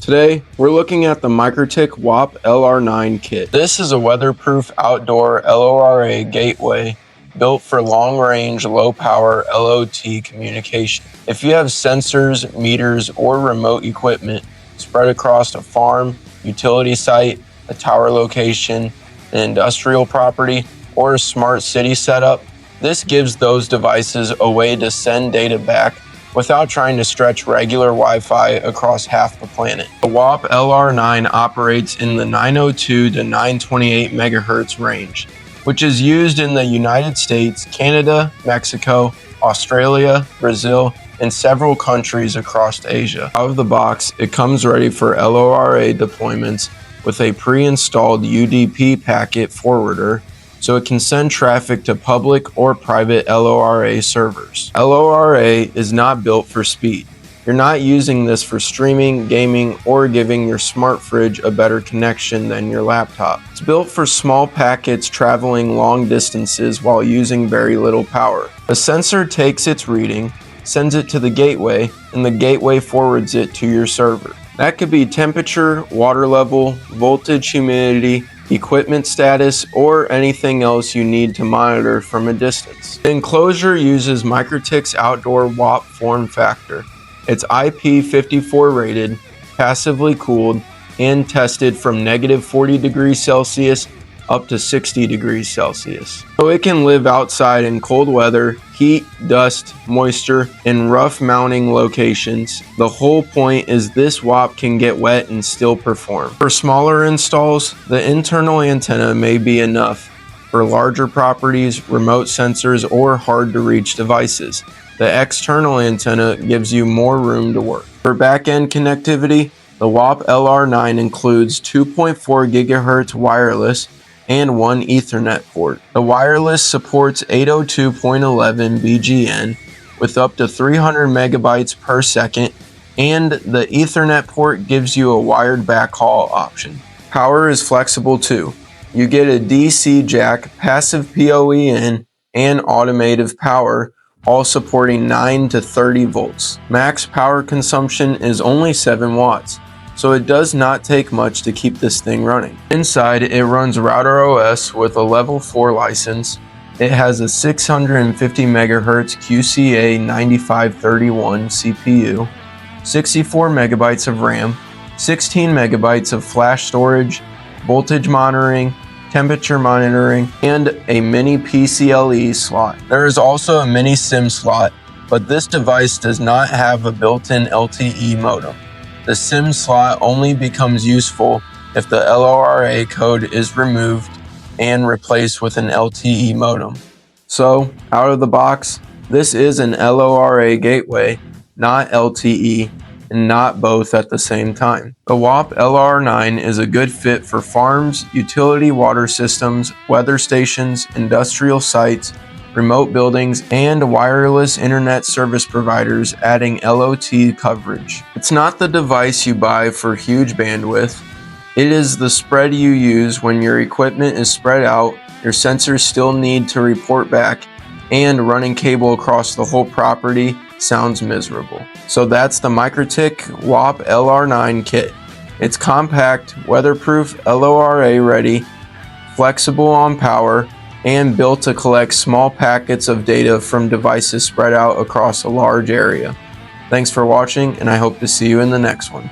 Today, we're looking at the MikroTik wAP LR9 kit. This is a weatherproof outdoor LoRa gateway built for long-range, low-power LoT communication. If you have sensors, meters, or remote equipment spread across a farm, utility site, a tower location, an industrial property, or a smart city setup, this gives those devices a way to send data back without trying to stretch regular Wi-Fi across half the planet. The wAP LR9 operates in the 902 to 928 MHz range, which is used in the United States, Canada, Mexico, Australia, Brazil, and several countries across Asia. Out of the box, it comes ready for LoRa deployments with a pre-installed UDP packet forwarder, so it can send traffic to public or private LoRa servers. LoRa is not built for speed. You're not using this for streaming, gaming, or giving your smart fridge a better connection than your laptop. It's built for small packets traveling long distances while using very little power. A sensor takes its reading, sends it to the gateway, and the gateway forwards it to your server. That could be temperature, water level, voltage, humidity, equipment status, or anything else you need to monitor from a distance. The enclosure uses MikroTik's outdoor wAP form factor. It's IP54 rated, passively cooled, and tested from -40 degrees Celsius up to 60 degrees Celsius. So it can live outside in cold weather, heat, dust, moisture, and rough mounting locations. The whole point is this wAP can get wet and still perform. For smaller installs, the internal antenna may be enough. For larger properties, remote sensors, or hard-to-reach devices, the external antenna gives you more room to work. For back-end connectivity, the wAP LR9 includes 2.4 GHz wireless and one Ethernet port. The wireless supports 802.11 BGN with up to 300 megabytes per second, and the Ethernet port gives you a wired backhaul option. Power is flexible too. You get a DC jack, passive PoE in, and automotive power, all supporting 9 to 30 volts. Max power consumption is only 7 watts. So it does not take much to keep this thing running. Inside, it runs Router OS with a level 4 license. It has a 650 MHz QCA 9531 CPU, 64 megabytes of RAM, 16 megabytes of flash storage, voltage monitoring, temperature monitoring, and a mini PCLE slot. There is also a mini SIM slot, but this device does not have a built-in LTE modem. The SIM slot only becomes useful if the LoRa code is removed and replaced with an LTE modem. So, out of the box, this is an LoRa gateway, not LTE, and not both at the same time. The wAP LR9 is a good fit for farms, utility water systems, weather stations, industrial sites, remote buildings, and wireless internet service providers adding LoT coverage. It's not the device you buy for huge bandwidth. It is the spread you use when your equipment is spread out, your sensors still need to report back, and running cable across the whole property sounds miserable. So that's the MikroTik wAP LR9 kit. It's compact, weatherproof, LoRa ready, flexible on power, and built to collect small packets of data from devices spread out across a large area. Thanks for watching, and I hope to see you in the next one.